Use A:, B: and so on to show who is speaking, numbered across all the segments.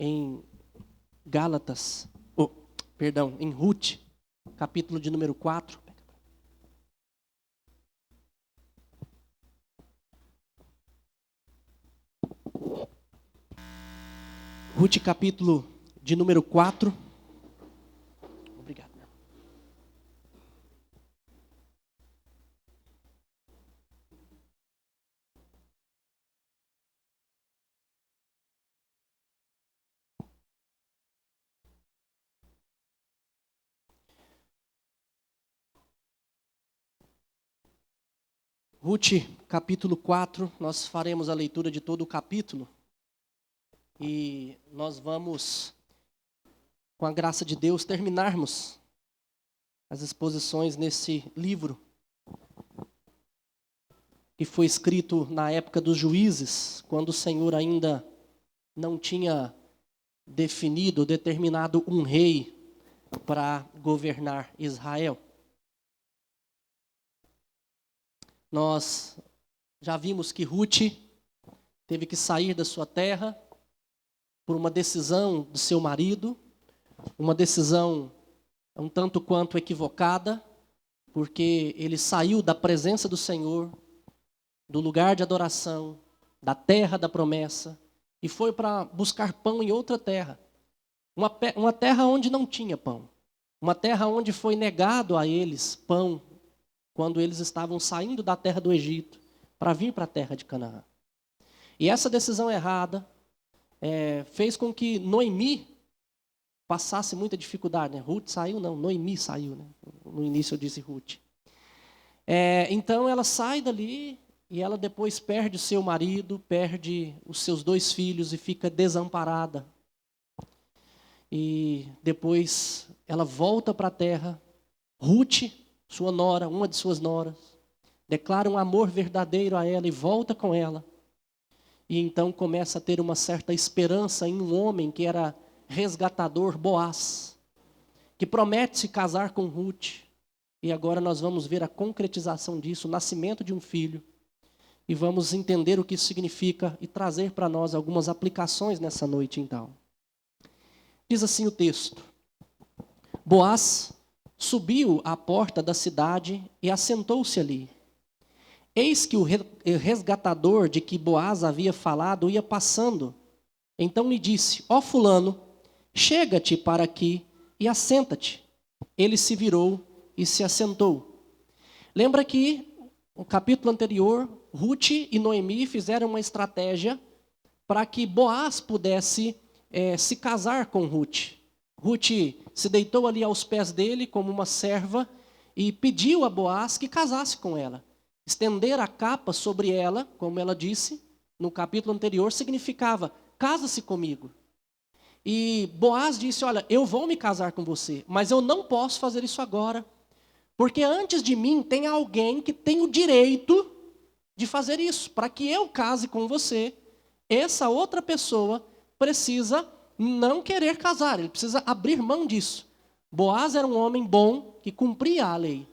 A: em em Ruth, capítulo de número 4. Ruth, capítulo de número 4. Obrigado. Ruth, capítulo 4, nós faremos a leitura de todo o capítulo. E nós vamos, com a graça de Deus, terminarmos as exposições nesse livro, que foi escrito na época dos juízes, quando o Senhor ainda não tinha definido, determinado um rei para governar Israel. Nós já vimos que Ruth teve que sair da sua terra por uma decisão do seu marido, uma decisão um tanto quanto equivocada, porque ele saiu da presença do Senhor, do lugar de adoração, da terra da promessa, e foi para buscar pão em outra terra. Uma terra onde não tinha pão. Uma terra onde foi negado a eles pão, quando eles estavam saindo da terra do Egito para vir para a terra de Canaã. E essa decisão errada fez com que Noemi passasse muita dificuldade. Né? Ruth saiu, não, Noemi saiu. Né? No início eu disse Ruth. Então ela sai dali e ela depois perde o seu marido, perde os seus 2 filhos e fica desamparada. E depois ela volta para a terra. Ruth, sua nora, uma de suas noras, declara um amor verdadeiro a ela e volta com ela. E então começa a ter uma certa esperança em um homem que era resgatador, Boaz, que promete se casar com Ruth. E agora nós vamos ver a concretização disso, o nascimento de um filho. E vamos entender o que isso significa e trazer para nós algumas aplicações nessa noite então. Diz assim o texto: Boaz subiu à porta da cidade e assentou-se ali. Eis que o resgatador de que Boaz havia falado ia passando. Então lhe disse: ó fulano, chega-te para aqui e assenta-te. Ele se virou e se assentou. Lembra que no capítulo anterior, Ruth e Noemi fizeram uma estratégia para que Boaz pudesse se casar com Ruth. Ruth se deitou ali aos pés dele como uma serva e pediu a Boaz que casasse com ela. Estender a capa sobre ela, como ela disse no capítulo anterior, significava: casa-se comigo. E Boaz disse: olha, eu vou me casar com você, mas eu não posso fazer isso agora, porque antes de mim tem alguém que tem o direito de fazer isso. Para que eu case com você, essa outra pessoa precisa não querer casar, ele precisa abrir mão disso. Boaz era um homem bom que cumpria a lei.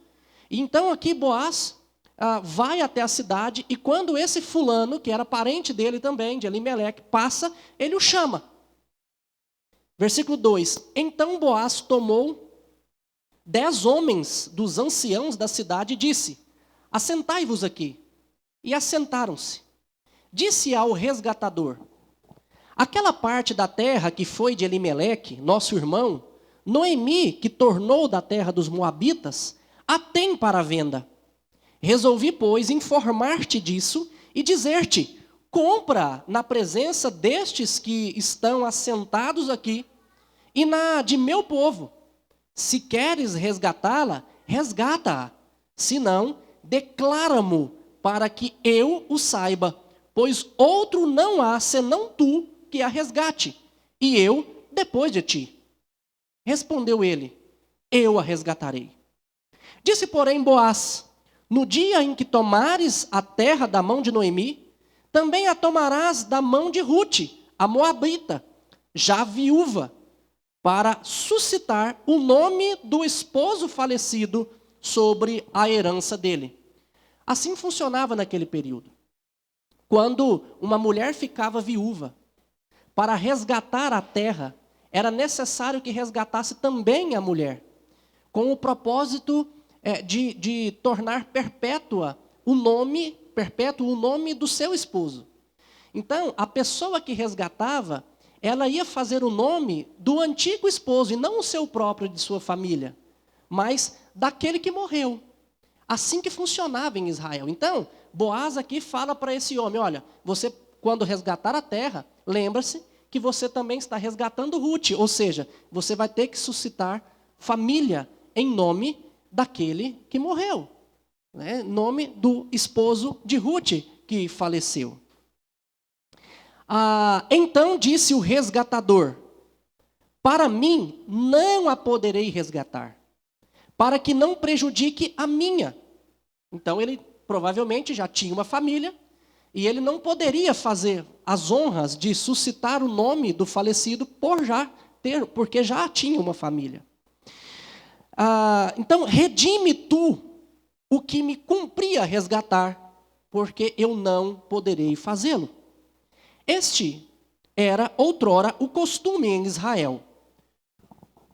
A: E então aqui Boaz vai até a cidade, e quando esse fulano, que era parente dele também, de Elimeleque, passa, ele o chama. Versículo 2: então Boaz tomou 10 homens dos anciãos da cidade e disse: assentai-vos aqui. E assentaram-se. Disse ao resgatador: aquela parte da terra que foi de Elimeleque, nosso irmão, Noemi, que tornou da terra dos moabitas, a tem para venda. Resolvi, pois, informar-te disso e dizer-te: compra na presença destes que estão assentados aqui e na de meu povo. Se queres resgatá-la, resgata-a. Se não, declara-mo para que eu o saiba, pois outro não há senão tu que a resgate, e eu depois de ti. Respondeu ele: eu a resgatarei. Disse, porém, Boaz: no dia em que tomares a terra da mão de Noemi, também a tomarás da mão de Ruth, a moabita, já viúva, para suscitar o nome do esposo falecido sobre a herança dele. Assim funcionava naquele período. Quando uma mulher ficava viúva, para resgatar a terra, era necessário que resgatasse também a mulher, com o propósito de tornar perpétuo o nome do seu esposo. Então, a pessoa que resgatava, ela ia fazer o nome do antigo esposo, e não o seu próprio, de sua família, mas daquele que morreu. Assim que funcionava em Israel. Então, Boaz aqui fala para esse homem, olha, você quando resgatar a terra, lembra-se que você também está resgatando Ruth, ou seja, você vai ter que suscitar família em nome daquele que morreu, né? Nome do esposo de Ruth que faleceu. Então disse o resgatador, para mim não a poderei resgatar, para que não prejudique a minha. Então ele provavelmente já tinha uma família, e ele não poderia fazer as honras de suscitar o nome do falecido porque já tinha uma família. Então, redime tu o que me cumpria resgatar, porque eu não poderei fazê-lo. Este era outrora o costume em Israel,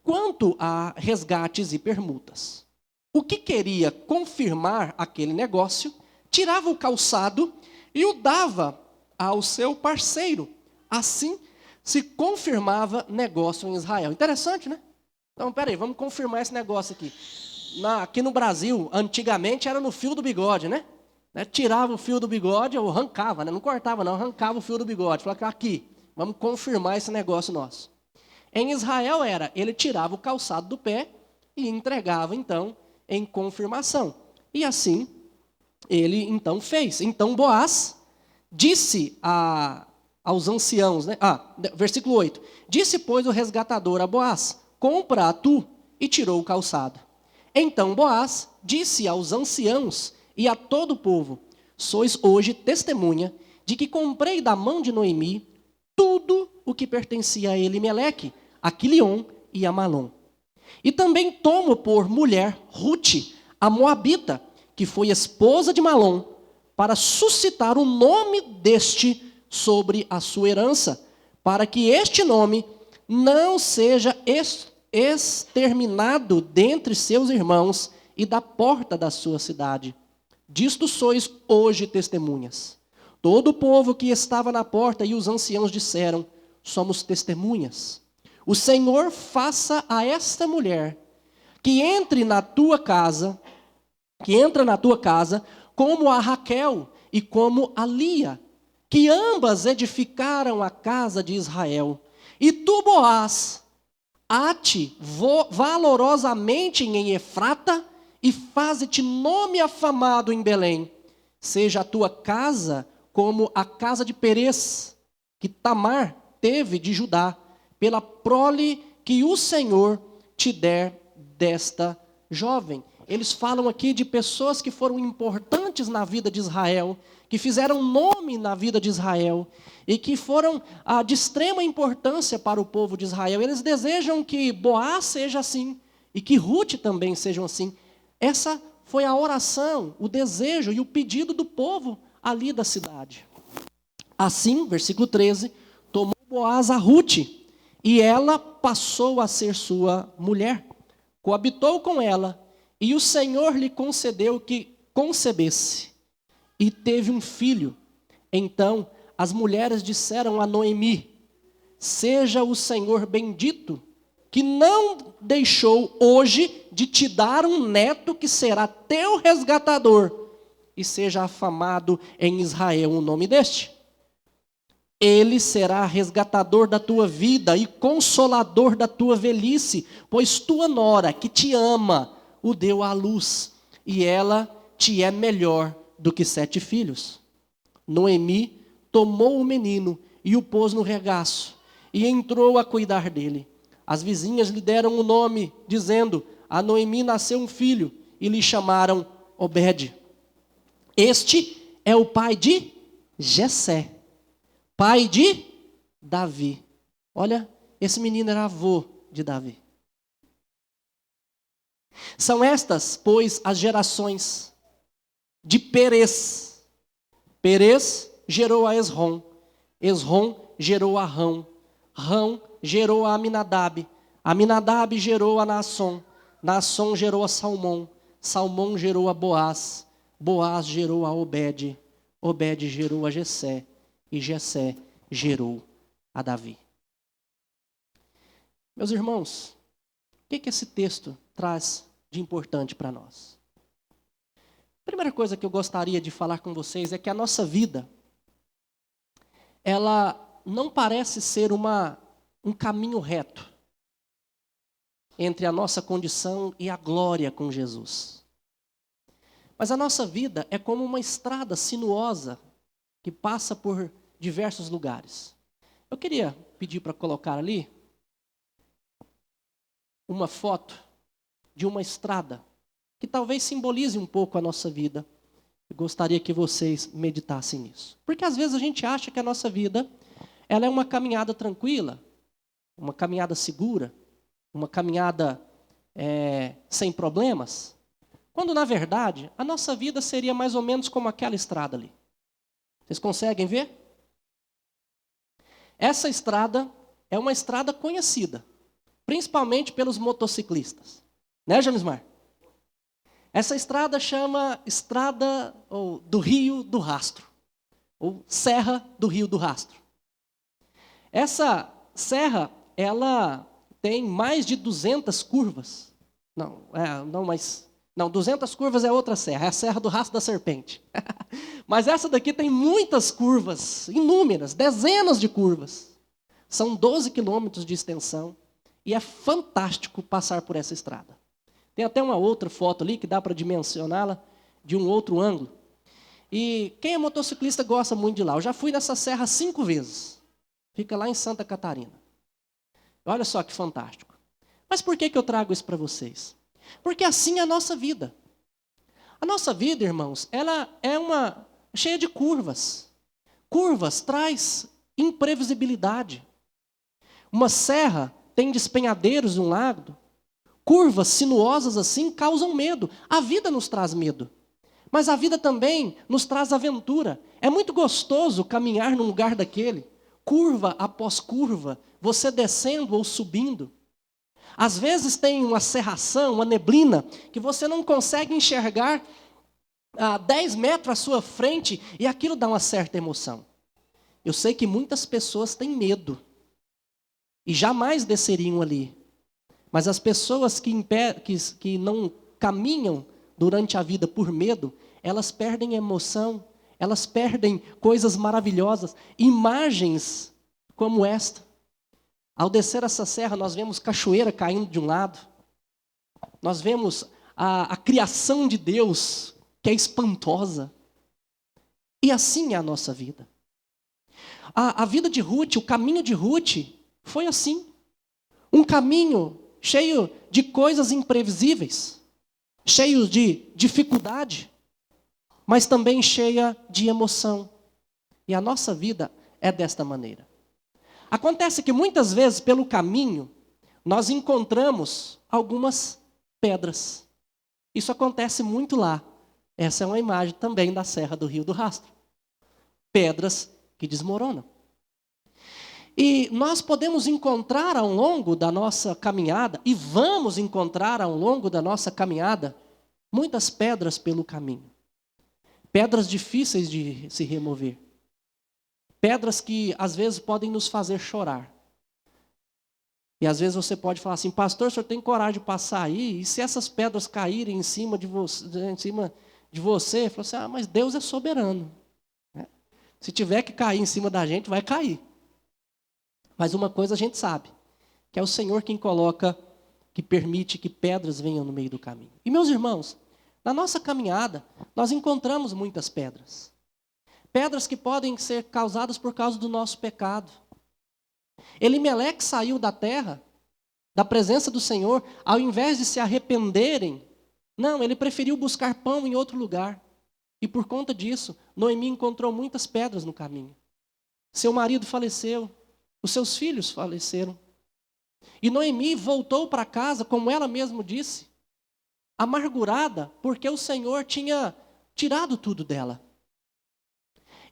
A: quanto a resgates e permutas. O que queria confirmar aquele negócio, tirava o calçado e o dava ao seu parceiro. Assim se confirmava negócio em Israel. Interessante, né? Então, peraí, vamos confirmar esse negócio aqui. Aqui no Brasil, antigamente era no fio do bigode, né? Tirava o fio do bigode, ou arrancava, né? Não cortava não, arrancava o fio do bigode. Falava, aqui, vamos confirmar esse negócio nosso. Em Israel ele tirava o calçado do pé e entregava, então, em confirmação. E assim, ele então fez. Então Boaz disse aos anciãos, né? Versículo 8. Disse, pois, o resgatador a Boaz, compra tu, e tirou o calçado. Então Boaz disse aos anciãos e a todo o povo, sois hoje testemunha de que comprei da mão de Noemi tudo o que pertencia a Elimeleque, a Quilion e a Malom. E também tomo por mulher Ruth, a Moabita, que foi esposa de Malom, para suscitar o nome deste sobre a sua herança, para que este nome não seja exterminado dentre seus irmãos e da porta da sua cidade. Disto sois hoje testemunhas. Todo o povo que estava na porta e os anciãos disseram, somos testemunhas. O Senhor faça a esta mulher que entra na tua casa, como a Raquel e como a Lia, que ambas edificaram a casa de Israel. E tu, Boaz, ate valorosamente em Efrata e faze-te nome afamado em Belém. Seja a tua casa como a casa de Perez, que Tamar teve de Judá, pela prole que o Senhor te der desta jovem. Eles falam aqui de pessoas que foram importantes na vida de Israel, que fizeram nome na vida de Israel e que foram de extrema importância para o povo de Israel. Eles desejam que Boaz seja assim e que Ruth também sejam assim. Essa foi a oração, o desejo e o pedido do povo ali da cidade. Assim, versículo 13, tomou Boaz a Ruth, e ela passou a ser sua mulher. Coabitou com ela, e o Senhor lhe concedeu que concebesse, e teve um filho. Então as mulheres disseram a Noemi, seja o Senhor bendito, que não deixou hoje de te dar um neto que será teu resgatador, e seja afamado em Israel o nome deste. Ele será resgatador da tua vida e consolador da tua velhice, pois tua nora, que te ama, o deu à luz, e ela te é melhor do que 7 filhos. Noemi tomou o menino e o pôs no regaço, e entrou a cuidar dele. As vizinhas lhe deram o nome, dizendo, a Noemi nasceu um filho, e lhe chamaram Obed. Este é o pai de Jessé, pai de Davi. Olha, esse menino era avô de Davi. São estas, pois, as gerações de Perez. Perez gerou a Esrom. Esrom gerou a Rão. Rão gerou a Aminadab. Aminadab gerou a Naasson. Naasson gerou a Salmão. Salmão gerou a Boaz. Boaz gerou a Obed. Obed gerou a Jessé. E Jessé gerou a Davi. Meus irmãos, o que esse texto traz de importante para nós? A primeira coisa que eu gostaria de falar com vocês é que a nossa vida, ela não parece ser um caminho reto entre a nossa condição e a glória com Jesus. Mas a nossa vida é como uma estrada sinuosa que passa por diversos lugares. Eu queria pedir para colocar ali uma foto de uma estrada que talvez simbolize um pouco a nossa vida. Eu gostaria que vocês meditassem nisso. Porque às vezes a gente acha que a nossa vida ela é uma caminhada tranquila, uma caminhada segura, uma caminhada sem problemas, quando na verdade a nossa vida seria mais ou menos como aquela estrada ali. Vocês conseguem ver? Essa estrada é uma estrada conhecida, principalmente pelos motociclistas. Né, Janismar? Essa estrada chama Estrada do Rio do Rastro, ou Serra do Rio do Rastro. Essa serra, ela tem mais de 200 curvas. Não, 200 curvas é outra serra, é a Serra do Rastro da Serpente. Mas essa daqui tem muitas curvas, inúmeras, dezenas de curvas. São 12 quilômetros de extensão e é fantástico passar por essa estrada. Tem até uma outra foto ali que dá para dimensioná-la de um outro ângulo. E quem é motociclista gosta muito de lá. Eu já fui nessa serra 5 vezes. Fica lá em Santa Catarina. Olha só que fantástico. Mas por que eu trago isso para vocês? Porque assim é a nossa vida. A nossa vida, irmãos, ela é cheia de curvas. Curvas traz imprevisibilidade. Uma serra tem despenhadeiros de um lado. Curvas sinuosas assim causam medo. A vida nos traz medo. Mas a vida também nos traz aventura. É muito gostoso caminhar num lugar daquele. Curva após curva, você descendo ou subindo. Às vezes tem uma cerração, uma neblina, que você não consegue enxergar a 10 metros à sua frente, e aquilo dá uma certa emoção. Eu sei que muitas pessoas têm medo, e jamais desceriam ali. Mas as pessoas que não caminham durante a vida por medo, elas perdem emoção, elas perdem coisas maravilhosas, imagens como esta. Ao descer essa serra, nós vemos cachoeira caindo de um lado, nós vemos a criação de Deus, que é espantosa. E assim é a nossa vida. A vida de Ruth, o caminho de Ruth, foi assim. Um caminho cheio de coisas imprevisíveis, cheio de dificuldade, mas também cheia de emoção. E a nossa vida é desta maneira. Acontece que muitas vezes pelo caminho nós encontramos algumas pedras. Isso acontece muito lá. Essa é uma imagem também da Serra do Rio do Rastro. Pedras que desmoronam. E nós podemos encontrar ao longo da nossa caminhada, e vamos encontrar ao longo da nossa caminhada, muitas pedras pelo caminho. Pedras difíceis de se remover. Pedras que às vezes podem nos fazer chorar. E às vezes você pode falar assim, pastor, o senhor tem coragem de passar aí? E se essas pedras caírem em cima de você, fala assim, mas Deus é soberano. Se tiver que cair em cima da gente, vai cair. Mas uma coisa a gente sabe, que é o Senhor quem coloca, que permite que pedras venham no meio do caminho. E meus irmãos, na nossa caminhada, nós encontramos muitas pedras. Pedras que podem ser causadas por causa do nosso pecado. Elimeleque saiu da terra, da presença do Senhor, ao invés de se arrependerem, não, ele preferiu buscar pão em outro lugar. E por conta disso, Noemi encontrou muitas pedras no caminho. Seu marido faleceu, os seus filhos faleceram. E Noemi voltou para casa, como ela mesma disse, amargurada, porque o Senhor tinha tirado tudo dela.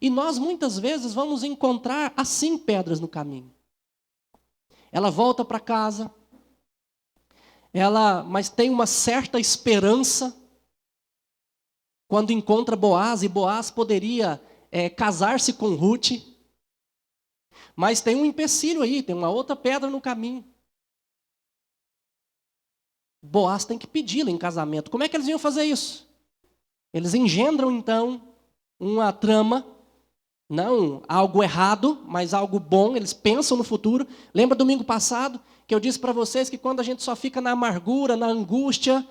A: E nós muitas vezes vamos encontrar assim pedras no caminho. Ela volta para casa, mas tem uma certa esperança quando encontra Boaz, e Boaz poderia casar-se com Ruth. Mas tem um empecilho aí, tem uma outra pedra no caminho. Boaz tem que pedi-la em casamento. Como é que eles iam fazer isso? Eles engendram, então, uma trama, não algo errado, mas algo bom. Eles pensam no futuro. Lembra domingo passado que eu disse para vocês que quando a gente só fica na amargura, na angústia,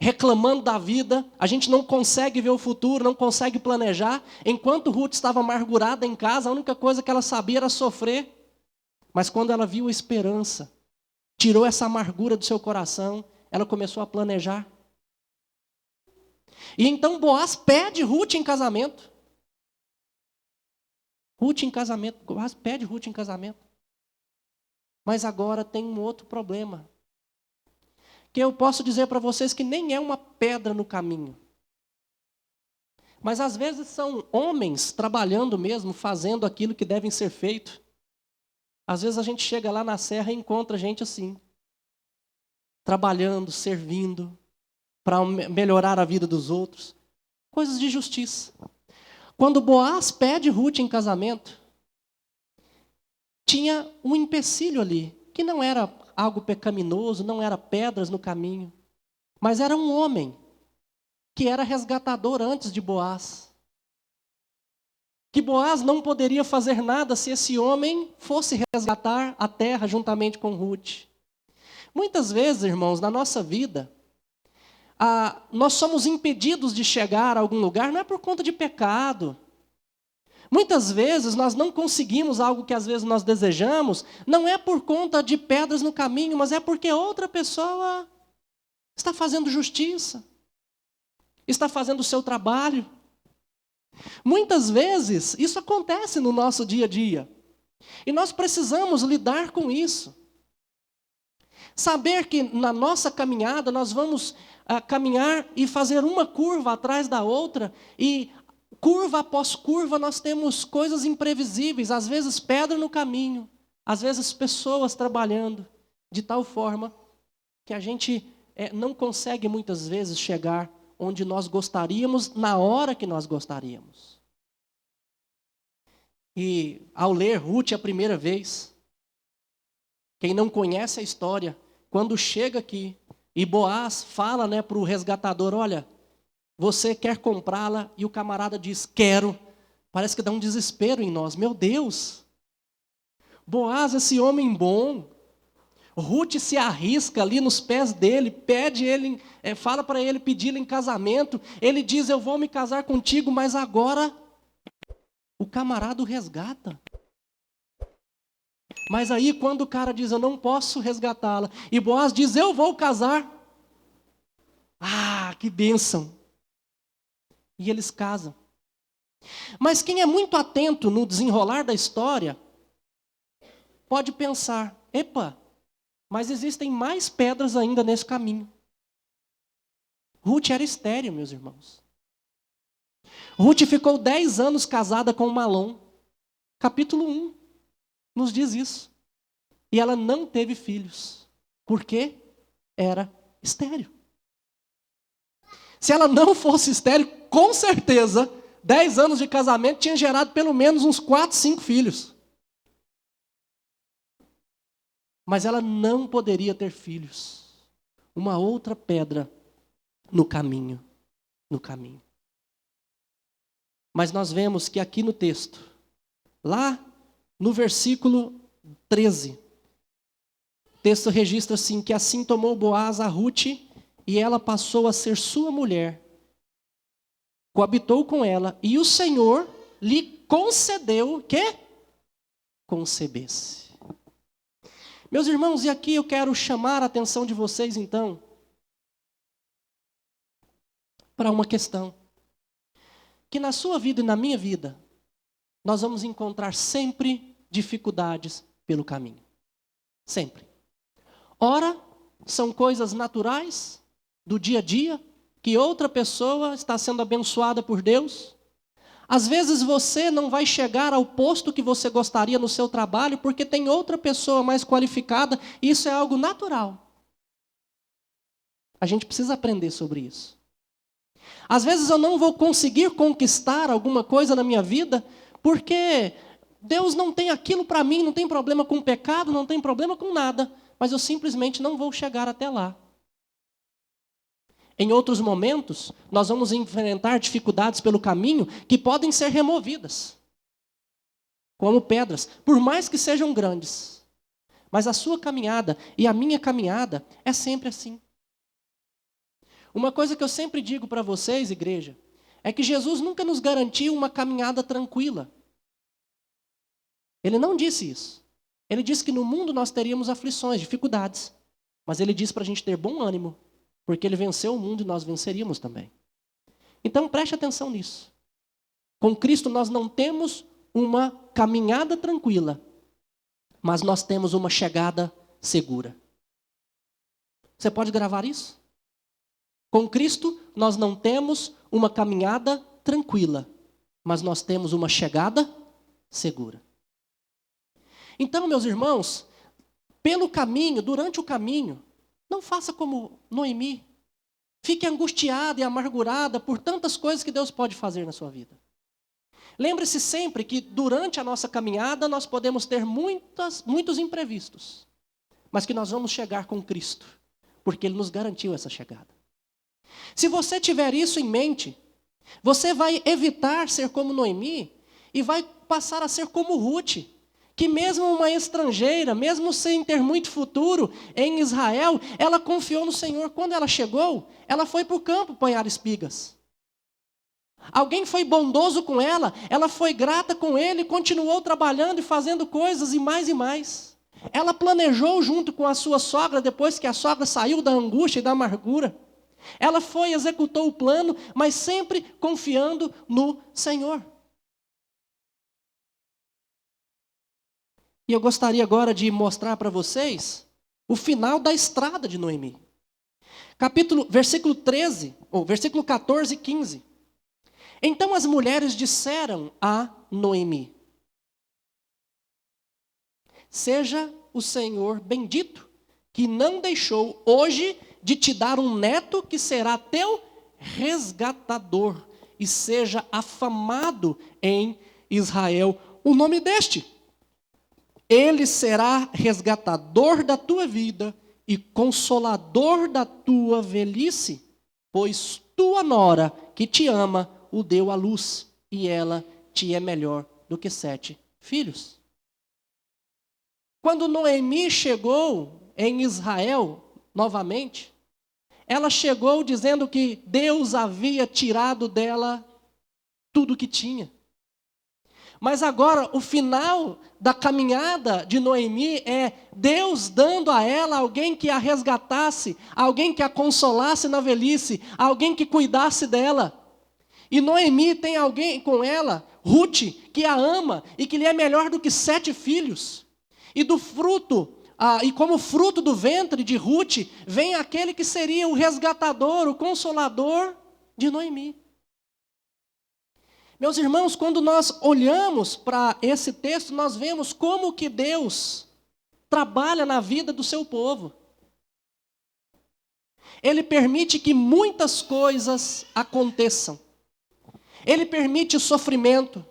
A: reclamando da vida, a gente não consegue ver o futuro, não consegue planejar. Enquanto Ruth estava amargurada em casa, a única coisa que ela sabia era sofrer. Mas quando ela viu a esperança, tirou essa amargura do seu coração, ela começou a planejar. E então Boaz pede Ruth em casamento. Boaz pede Ruth em casamento. Mas agora tem um outro problema. Que eu posso dizer para vocês que nem é uma pedra no caminho. Mas às vezes são homens trabalhando mesmo, fazendo aquilo que devem ser feito. Às vezes a gente chega lá na serra e encontra gente assim. Trabalhando, servindo, para melhorar a vida dos outros. Coisas de justiça. Quando Boaz pede Ruth em casamento, tinha um empecilho ali, que não era algo pecaminoso, não era pedras no caminho, mas era um homem que era resgatador antes de Boaz. Que Boaz não poderia fazer nada se esse homem fosse resgatar a terra juntamente com Ruth. Muitas vezes, irmãos, na nossa vida, nós somos impedidos de chegar a algum lugar, não é por conta de pecado. Muitas vezes nós não conseguimos algo que às vezes nós desejamos, não é por conta de pedras no caminho, mas é porque outra pessoa está fazendo justiça, está fazendo o seu trabalho. Muitas vezes isso acontece no nosso dia a dia, e nós precisamos lidar com isso. Saber que na nossa caminhada nós vamos caminhar e fazer uma curva atrás da outra, e curva após curva nós temos coisas imprevisíveis, às vezes pedra no caminho, às vezes pessoas trabalhando, de tal forma que a gente não consegue muitas vezes chegar onde nós gostaríamos, na hora que nós gostaríamos. E ao ler Ruth a primeira vez, quem não conhece a história, quando chega aqui, e Boaz fala para o resgatador, olha, você quer comprá-la? E o camarada diz, quero. Parece que dá um desespero em nós. Meu Deus! Boaz, esse homem bom. Ruth se arrisca ali nos pés dele, pede ele, fala para ele pedir-lhe em casamento. Ele diz, eu vou me casar contigo, mas agora o camarada o resgata. Mas aí quando o cara diz, eu não posso resgatá-la, e Boaz diz, eu vou casar. Ah, que bênção! E eles casam. Mas quem é muito atento no desenrolar da história, pode pensar, epa, mas existem mais pedras ainda nesse caminho. Ruth era estéril, meus irmãos. Ruth ficou 10 anos casada com Malom. Capítulo 1 nos diz isso. E ela não teve filhos, porque era estéril. Se ela não fosse estéril, com certeza, 10 anos de casamento tinha gerado pelo menos uns 4, 5 filhos. Mas ela não poderia ter filhos. Uma outra pedra no caminho. Mas nós vemos que aqui no texto, lá no versículo 13, o texto registra assim, que assim tomou Boaz a Ruth, e ela passou a ser sua mulher, coabitou com ela, e o Senhor lhe concedeu que concebesse. Meus irmãos, e aqui eu quero chamar a atenção de vocês então, para uma questão, que na sua vida e na minha vida, nós vamos encontrar sempre dificuldades pelo caminho. Sempre. Ora, são coisas naturais, do dia a dia, que outra pessoa está sendo abençoada por Deus. Às vezes você não vai chegar ao posto que você gostaria no seu trabalho porque tem outra pessoa mais qualificada, e isso é algo natural. A gente precisa aprender sobre isso. Às vezes eu não vou conseguir conquistar alguma coisa na minha vida porque Deus não tem aquilo para mim, não tem problema com o pecado, não tem problema com nada, mas eu simplesmente não vou chegar até lá. Em outros momentos, nós vamos enfrentar dificuldades pelo caminho que podem ser removidas, como pedras, por mais que sejam grandes. Mas a sua caminhada e a minha caminhada é sempre assim. Uma coisa que eu sempre digo para vocês, igreja, é que Jesus nunca nos garantiu uma caminhada tranquila. Ele não disse isso. Ele disse que no mundo nós teríamos aflições, dificuldades. Mas ele disse para a gente ter bom ânimo, porque ele venceu o mundo e nós venceríamos também. Então preste atenção nisso. Com Cristo nós não temos uma caminhada tranquila, mas nós temos uma chegada segura. Você pode gravar isso? Com Cristo nós não temos uma caminhada tranquila, mas nós temos uma chegada segura. Então, meus irmãos, pelo caminho, durante o caminho, não faça como Noemi. Fique angustiada e amargurada por tantas coisas que Deus pode fazer na sua vida. Lembre-se sempre que durante a nossa caminhada nós podemos ter muitos imprevistos, mas que nós vamos chegar com Cristo, porque Ele nos garantiu essa chegada. Se você tiver isso em mente, você vai evitar ser como Noemi e vai passar a ser como Ruth, que mesmo uma estrangeira, mesmo sem ter muito futuro em Israel, ela confiou no Senhor. Quando ela chegou, ela foi para o campo apanhar espigas. Alguém foi bondoso com ela, ela foi grata com ele, continuou trabalhando e fazendo coisas e mais. Ela planejou junto com a sua sogra, depois que a sogra saiu da angústia e da amargura. Ela foi, executou o plano, mas sempre confiando no Senhor. E eu gostaria agora de mostrar para vocês o final da estrada de Noemi. Versículo 14 e 15. Então as mulheres disseram a Noemi: seja o Senhor bendito, que não deixou hoje de te dar um neto que será teu resgatador, e seja afamado em Israel o nome deste. Ele será resgatador da tua vida e consolador da tua velhice, pois tua nora, que te ama, o deu à luz, e ela te é melhor do que 7 filhos. Quando Noemi chegou em Israel, novamente, ela chegou dizendo que Deus havia tirado dela tudo o que tinha. Mas agora, o final da caminhada de Noemi é Deus dando a ela alguém que a resgatasse, alguém que a consolasse na velhice, alguém que cuidasse dela. E Noemi tem alguém com ela, Ruth, que a ama e que lhe é melhor do que 7 filhos. E como fruto do ventre de Ruth, vem aquele que seria o resgatador, o consolador de Noemi. Meus irmãos, quando nós olhamos para esse texto, nós vemos como que Deus trabalha na vida do seu povo. Ele permite que muitas coisas aconteçam. Ele permite o sofrimento.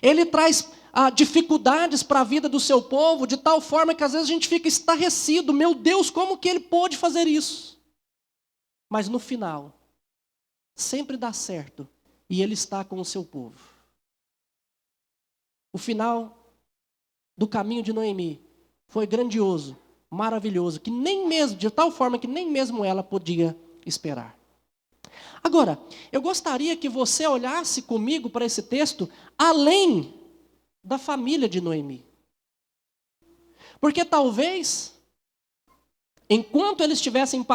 A: Ele traz dificuldades para a vida do seu povo, de tal forma que às vezes a gente fica estarrecido. Meu Deus, como que ele pôde fazer isso? Mas no final, sempre dá certo. E ele está com o seu povo. O final do caminho de Noemi foi grandioso, maravilhoso, de tal forma que nem mesmo ela podia esperar. Agora, eu gostaria que você olhasse comigo para esse texto além da família de Noemi. Porque talvez, enquanto eles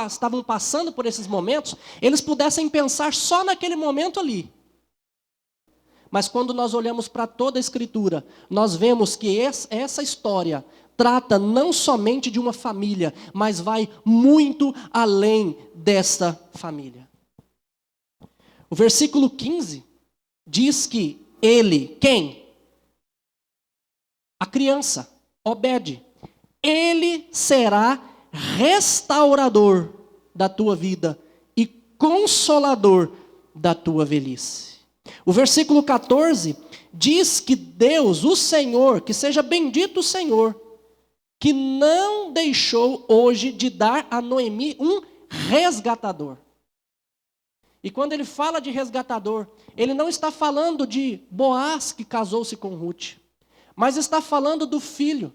A: estavam passando por esses momentos, eles pudessem pensar só naquele momento ali. Mas quando nós olhamos para toda a Escritura, nós vemos que essa história trata não somente de uma família, mas vai muito além dessa família. O versículo 15 diz que ele, quem? A criança, Obed, ele será restaurador da tua vida e consolador da tua velhice. O versículo 14 diz que Deus, o Senhor, que seja bendito o Senhor, que não deixou hoje de dar a Noemi um resgatador. E quando ele fala de resgatador, ele não está falando de Boaz que casou-se com Ruth, mas está falando do filho.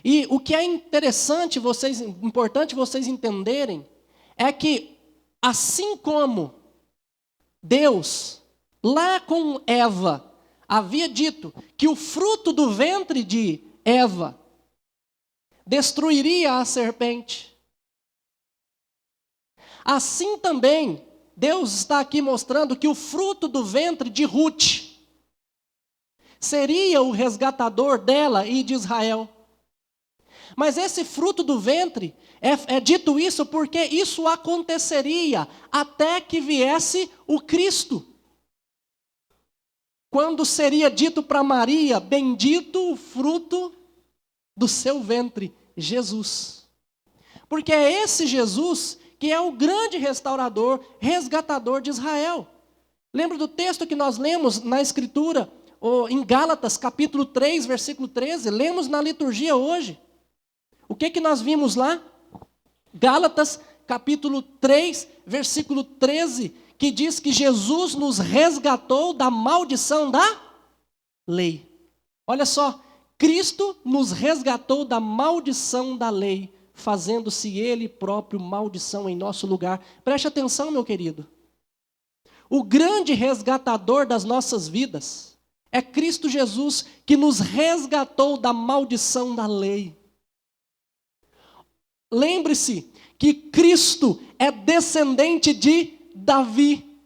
A: E o que é importante vocês entenderem é que assim como Deus, lá com Eva, havia dito que o fruto do ventre de Eva destruiria a serpente, assim também Deus está aqui mostrando que o fruto do ventre de Ruth seria o resgatador dela e de Israel. Mas esse fruto do ventre, é dito isso porque isso aconteceria até que viesse o Cristo. Quando seria dito para Maria, bendito o fruto do seu ventre, Jesus. Porque é esse Jesus que é o grande restaurador, resgatador de Israel. Lembra do texto que nós lemos na Escritura, em Gálatas, capítulo 3, versículo 13? Lemos na liturgia hoje. O que nós vimos lá? Gálatas, capítulo 3, versículo 13, que diz que Jesus nos resgatou da maldição da lei. Olha só, Cristo nos resgatou da maldição da lei, fazendo-se Ele próprio maldição em nosso lugar. Preste atenção, meu querido. O grande resgatador das nossas vidas é Cristo Jesus, que nos resgatou da maldição da lei. Lembre-se que Cristo é descendente de Davi.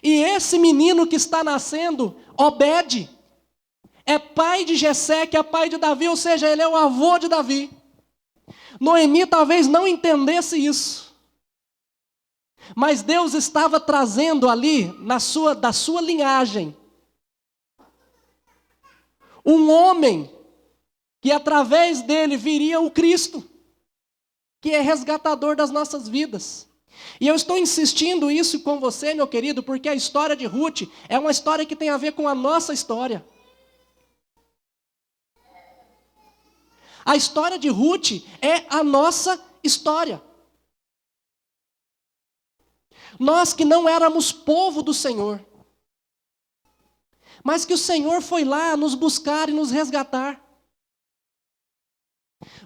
A: E esse menino que está nascendo, Obed, é pai de Jessé, que é pai de Davi, ou seja, ele é o avô de Davi. Noemi talvez não entendesse isso. Mas Deus estava trazendo ali, da sua linhagem, um homem que através dele viria o Cristo, que é resgatador das nossas vidas. E eu estou insistindo isso com você, meu querido, porque a história de Ruth é uma história que tem a ver com a nossa história. A história de Ruth é a nossa história. Nós que não éramos povo do Senhor, mas que o Senhor foi lá nos buscar e nos resgatar.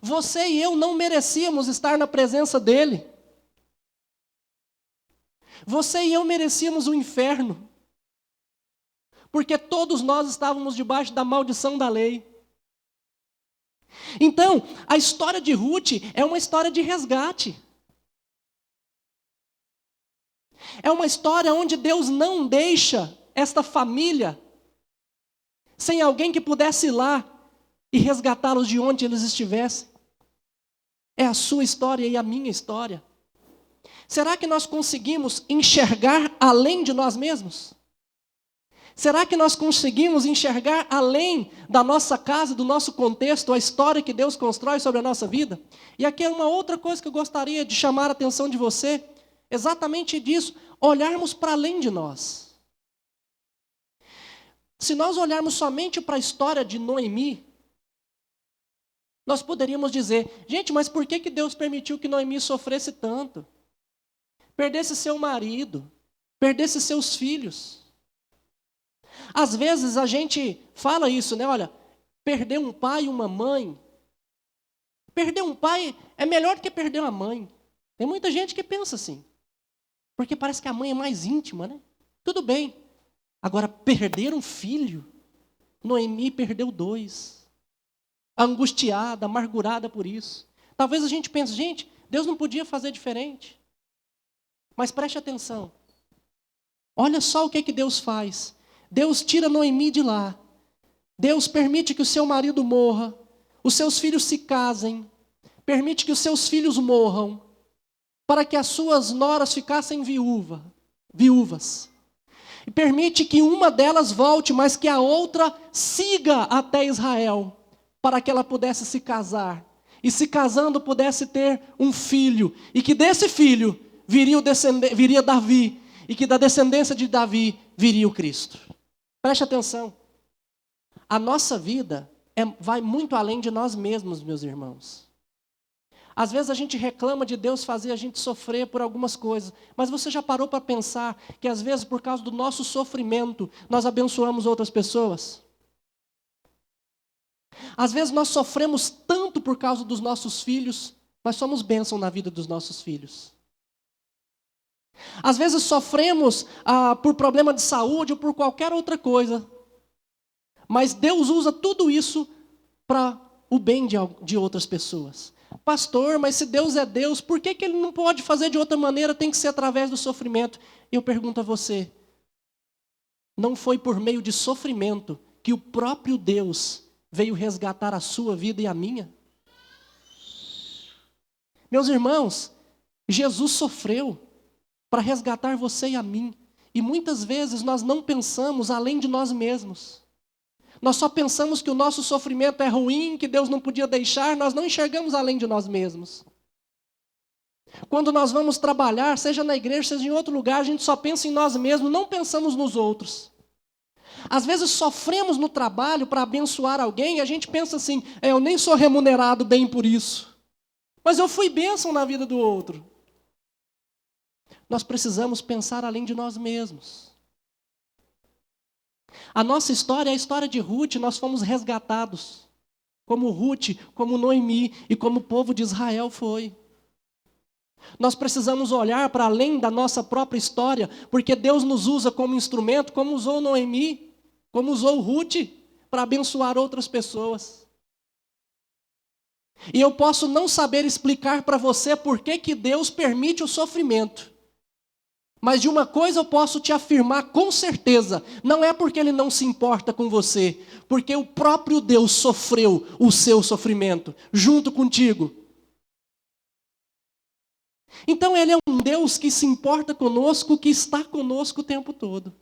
A: Você e eu não merecíamos estar na presença dEle. Você e eu merecíamos o inferno, porque todos nós estávamos debaixo da maldição da lei. Então, a história de Ruth é uma história de resgate. É uma história onde Deus não deixa esta família sem alguém que pudesse ir lá e resgatá-los de onde eles estivessem. É a sua história e a minha história. Será que nós conseguimos enxergar além de nós mesmos? Será que nós conseguimos enxergar além da nossa casa, do nosso contexto, a história que Deus constrói sobre a nossa vida? E aqui é uma outra coisa que eu gostaria de chamar a atenção de você, exatamente disso, olharmos para além de nós. Se nós olharmos somente para a história de Noemi, nós poderíamos dizer, gente, mas por que Deus permitiu que Noemi sofresse tanto? Perdesse seu marido, perdesse seus filhos. Às vezes a gente fala isso, né? Olha, perder um pai e uma mãe. Perder um pai é melhor do que perder uma mãe. Tem muita gente que pensa assim. Porque parece que a mãe é mais íntima, né? Tudo bem. Agora, perder um filho, Noemi perdeu 2. Angustiada, amargurada por isso. Talvez a gente pense, gente, Deus não podia fazer diferente. Mas preste atenção. Olha só o que Deus faz. Deus tira Noemi de lá. Deus permite que o seu marido morra. Os seus filhos se casem. Permite que os seus filhos morram. Para que as suas noras ficassem viúvas. viúvas. E permite que uma delas volte, mas que a outra siga até Israel, para que ela pudesse se casar. E se casando pudesse ter um filho. E que desse filho viria Davi. E que da descendência de Davi viria o Cristo. Preste atenção. A nossa vida vai muito além de nós mesmos, meus irmãos. Às vezes a gente reclama de Deus fazer a gente sofrer por algumas coisas. Mas você já parou para pensar que às vezes por causa do nosso sofrimento, nós abençoamos outras pessoas? Às vezes nós sofremos tanto por causa dos nossos filhos, mas somos bênção na vida dos nossos filhos. Às vezes sofremos por problema de saúde ou por qualquer outra coisa. Mas Deus usa tudo isso para o bem de outras pessoas. Pastor, mas se Deus é Deus, por que Ele não pode fazer de outra maneira? Tem que ser através do sofrimento. E eu pergunto a você, não foi por meio de sofrimento que o próprio Deus veio resgatar a sua vida e a minha? Meus irmãos, Jesus sofreu para resgatar você e a mim. E muitas vezes nós não pensamos além de nós mesmos. Nós só pensamos que o nosso sofrimento é ruim, que Deus não podia deixar, nós não enxergamos além de nós mesmos. Quando nós vamos trabalhar, seja na igreja, seja em outro lugar, a gente só pensa em nós mesmos, não pensamos nos outros. Às vezes sofremos no trabalho para abençoar alguém e a gente pensa assim, eu nem sou remunerado bem por isso. Mas eu fui bênção na vida do outro. Nós precisamos pensar além de nós mesmos. A nossa história é a história de Ruth, nós fomos resgatados. Como Ruth, como Noemi e como o povo de Israel foi. Nós precisamos olhar para além da nossa própria história, porque Deus nos usa como instrumento, como usou Noemi, como usou Ruth, para abençoar outras pessoas. E eu posso não saber explicar para você por que Deus permite o sofrimento. Mas de uma coisa eu posso te afirmar com certeza, não é porque Ele não se importa com você, porque o próprio Deus sofreu o seu sofrimento, junto contigo. Então Ele é um Deus que se importa conosco, que está conosco o tempo todo.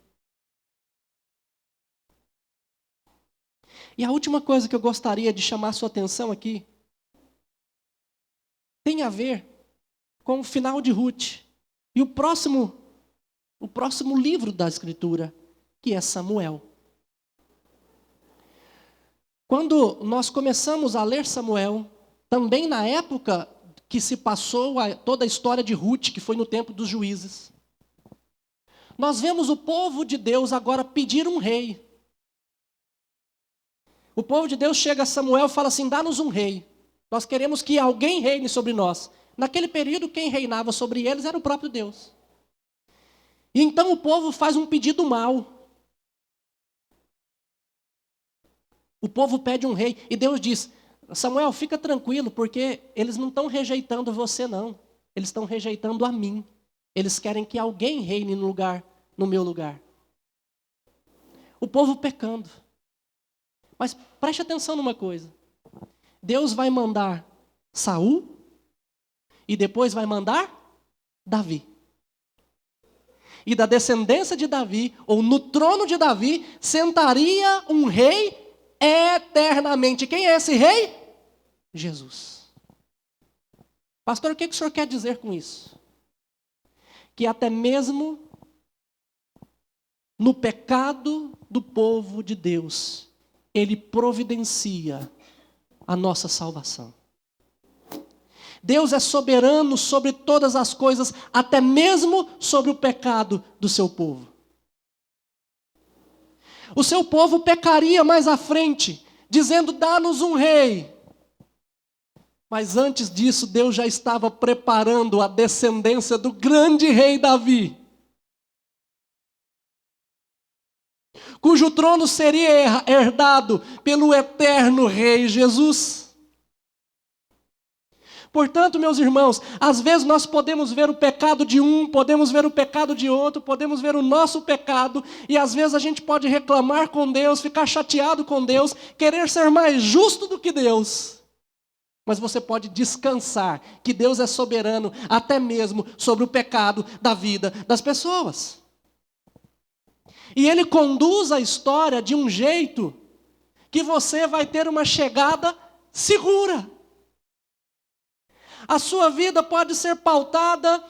A: E a última coisa que eu gostaria de chamar a sua atenção aqui, tem a ver com o final de Ruth. E o próximo livro da Escritura, que é Samuel. Quando nós começamos a ler Samuel, também na época que se passou toda a história de Ruth, que foi no tempo dos juízes, nós vemos o povo de Deus agora pedir um rei. O povo de Deus chega a Samuel e fala assim, dá-nos um rei. Nós queremos que alguém reine sobre nós. Naquele período, quem reinava sobre eles era o próprio Deus. E então o povo faz um pedido mau. O povo pede um rei. E Deus diz, Samuel, fica tranquilo, porque eles não estão rejeitando você, não. Eles estão rejeitando a mim. Eles querem que alguém reine no meu lugar. O povo pecando. Mas preste atenção numa coisa. Deus vai mandar Saul e depois vai mandar Davi. E da descendência de Davi, ou no trono de Davi, sentaria um rei eternamente. Quem é esse rei? Jesus. Pastor, o que o senhor quer dizer com isso? Que até mesmo no pecado do povo de Deus, Ele providencia a nossa salvação. Deus é soberano sobre todas as coisas, até mesmo sobre o pecado do seu povo. O seu povo pecaria mais à frente, dizendo, dá-nos um rei. Mas antes disso, Deus já estava preparando a descendência do grande rei Davi, cujo trono seria herdado pelo eterno rei Jesus. Portanto, meus irmãos, às vezes nós podemos ver o pecado de um, podemos ver o pecado de outro, podemos ver o nosso pecado, e às vezes a gente pode reclamar com Deus, ficar chateado com Deus, querer ser mais justo do que Deus. Mas você pode descansar que Deus é soberano até mesmo sobre o pecado da vida das pessoas. E ele conduz a história de um jeito que você vai ter uma chegada segura. A sua vida pode ser pautada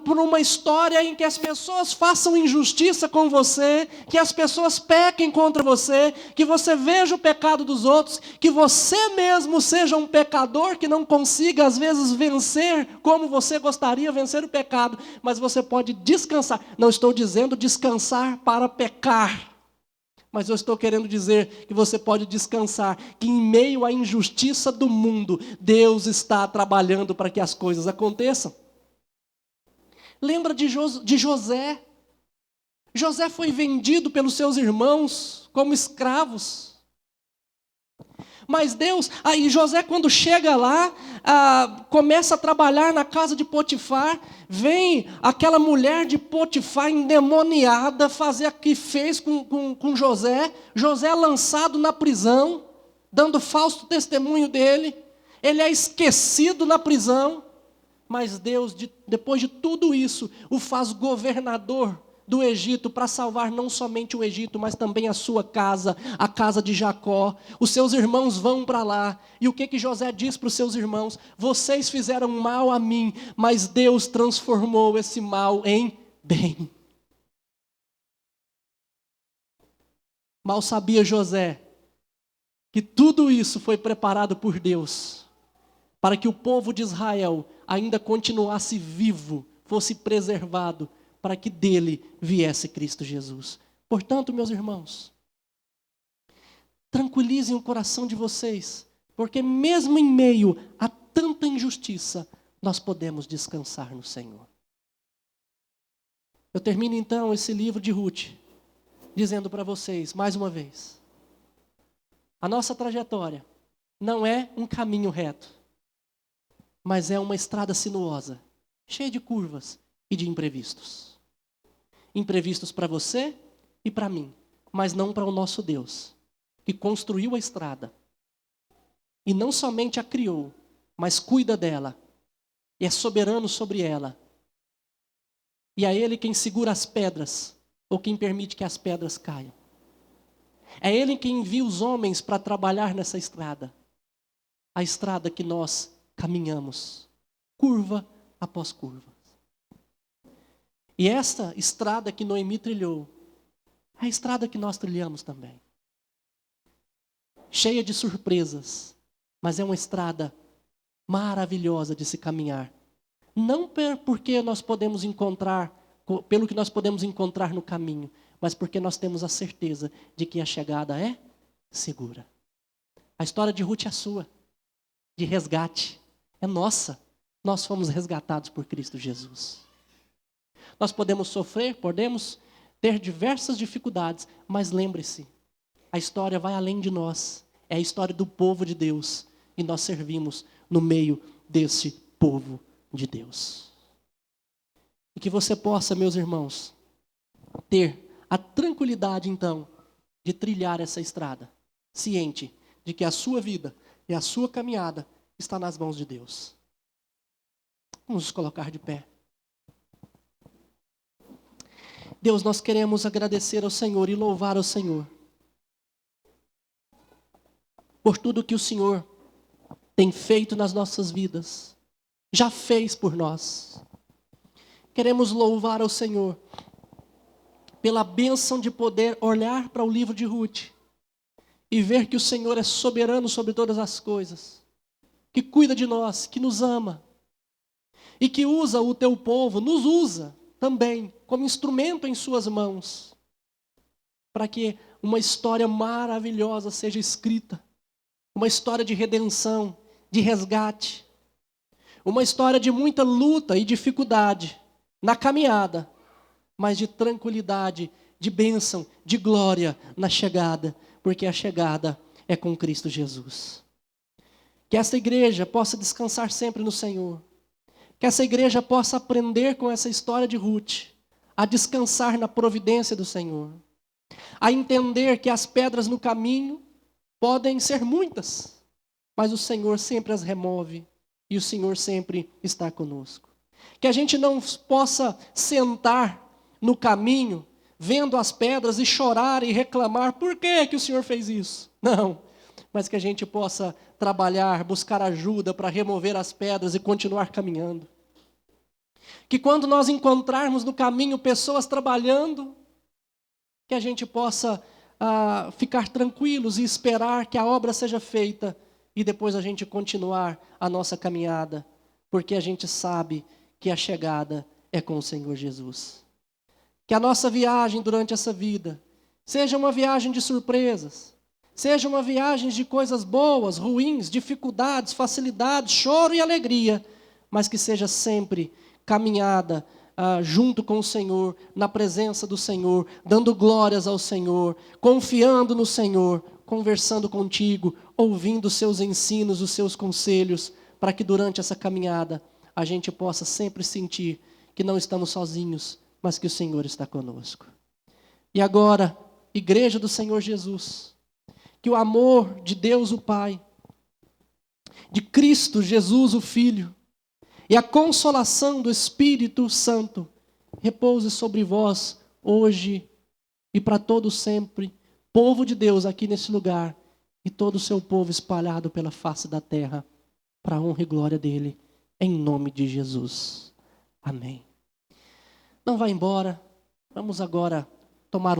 A: por uma história em que as pessoas façam injustiça com você, que as pessoas pequem contra você, que você veja o pecado dos outros, que você mesmo seja um pecador que não consiga às vezes vencer como você gostaria vencer o pecado, mas você pode descansar. Não estou dizendo descansar para pecar, mas eu estou querendo dizer que você pode descansar, que em meio à injustiça do mundo, Deus está trabalhando para que as coisas aconteçam. Lembra de José? José foi vendido pelos seus irmãos como escravos. Mas Deus, aí José quando chega lá, começa a trabalhar na casa de Potifar, vem aquela mulher de Potifar endemoniada fazer o que fez com José, José é lançado na prisão, dando falso testemunho dele, ele é esquecido na prisão, mas Deus, depois de tudo isso, o faz governador do Egito para salvar não somente o Egito, mas também a sua casa, a casa de Jacó. Os seus irmãos vão para lá. E o que José diz para os seus irmãos? Vocês fizeram mal a mim, mas Deus transformou esse mal em bem. Mal sabia José que tudo isso foi preparado por Deus, para que o povo de Israel ainda continuasse vivo, fosse preservado, para que dele viesse Cristo Jesus. Portanto, meus irmãos, tranquilizem o coração de vocês, porque mesmo em meio a tanta injustiça, nós podemos descansar no Senhor. Eu termino então esse livro de Ruth, dizendo para vocês, mais uma vez, a nossa trajetória não é um caminho reto, mas é uma estrada sinuosa, cheia de curvas e de imprevistos. Imprevistos para você e para mim, mas não para o nosso Deus, que construiu a estrada. E não somente a criou, mas cuida dela, e é soberano sobre ela. E é Ele quem segura as pedras, ou quem permite que as pedras caiam. É Ele quem envia os homens para trabalhar nessa estrada. A estrada que nós caminhamos, curva após curva. E esta estrada que Noemi trilhou, é a estrada que nós trilhamos também. Cheia de surpresas, mas é uma estrada maravilhosa de se caminhar. Não porque nós podemos encontrar, pelo que nós podemos encontrar no caminho, mas porque nós temos a certeza de que a chegada é segura. A história de Ruth é sua, de resgate, é nossa. Nós fomos resgatados por Cristo Jesus. Nós podemos sofrer, podemos ter diversas dificuldades, mas lembre-se, a história vai além de nós. É a história do povo de Deus. E nós servimos no meio desse povo de Deus. E que você possa, meus irmãos, ter a tranquilidade, então, de trilhar essa estrada, ciente de que a sua vida e a sua caminhada está nas mãos de Deus. Vamos nos colocar de pé. Deus, nós queremos agradecer ao Senhor e louvar ao Senhor por tudo que o Senhor tem feito nas nossas vidas, já fez por nós. Queremos louvar ao Senhor pela bênção de poder olhar para o livro de Ruth e ver que o Senhor é soberano sobre todas as coisas, que cuida de nós, que nos ama e que usa o teu povo, nos usa também como instrumento em suas mãos, para que uma história maravilhosa seja escrita, uma história de redenção, de resgate, uma história de muita luta e dificuldade na caminhada, mas de tranquilidade, de bênção, de glória na chegada, porque a chegada é com Cristo Jesus. Que essa igreja possa descansar sempre no Senhor, que essa igreja possa aprender com essa história de Ruth, a descansar na providência do Senhor, a entender que as pedras no caminho podem ser muitas, mas o Senhor sempre as remove e o Senhor sempre está conosco. Que a gente não possa sentar no caminho vendo as pedras e chorar e reclamar, por que que o Senhor fez isso? Não, mas que a gente possa trabalhar, buscar ajuda para remover as pedras e continuar caminhando. Que quando nós encontrarmos no caminho pessoas trabalhando, que a gente possa ficar tranquilos e esperar que a obra seja feita e depois a gente continuar a nossa caminhada, porque a gente sabe que a chegada é com o Senhor Jesus. Que a nossa viagem durante essa vida seja uma viagem de surpresas, seja uma viagem de coisas boas, ruins, dificuldades, facilidades, choro e alegria, mas que seja sempre caminhada junto com o Senhor, na presença do Senhor, dando glórias ao Senhor, confiando no Senhor, conversando contigo, ouvindo os seus ensinos, os seus conselhos, para que durante essa caminhada a gente possa sempre sentir que não estamos sozinhos, mas que o Senhor está conosco. E agora, Igreja do Senhor Jesus, que o amor de Deus o Pai, de Cristo Jesus o Filho, e a consolação do Espírito Santo repouse sobre vós hoje e para todo sempre, povo de Deus aqui nesse lugar, e todo o seu povo espalhado pela face da terra, para a honra e glória dele, em nome de Jesus. Amém. Não vá embora, vamos agora tomar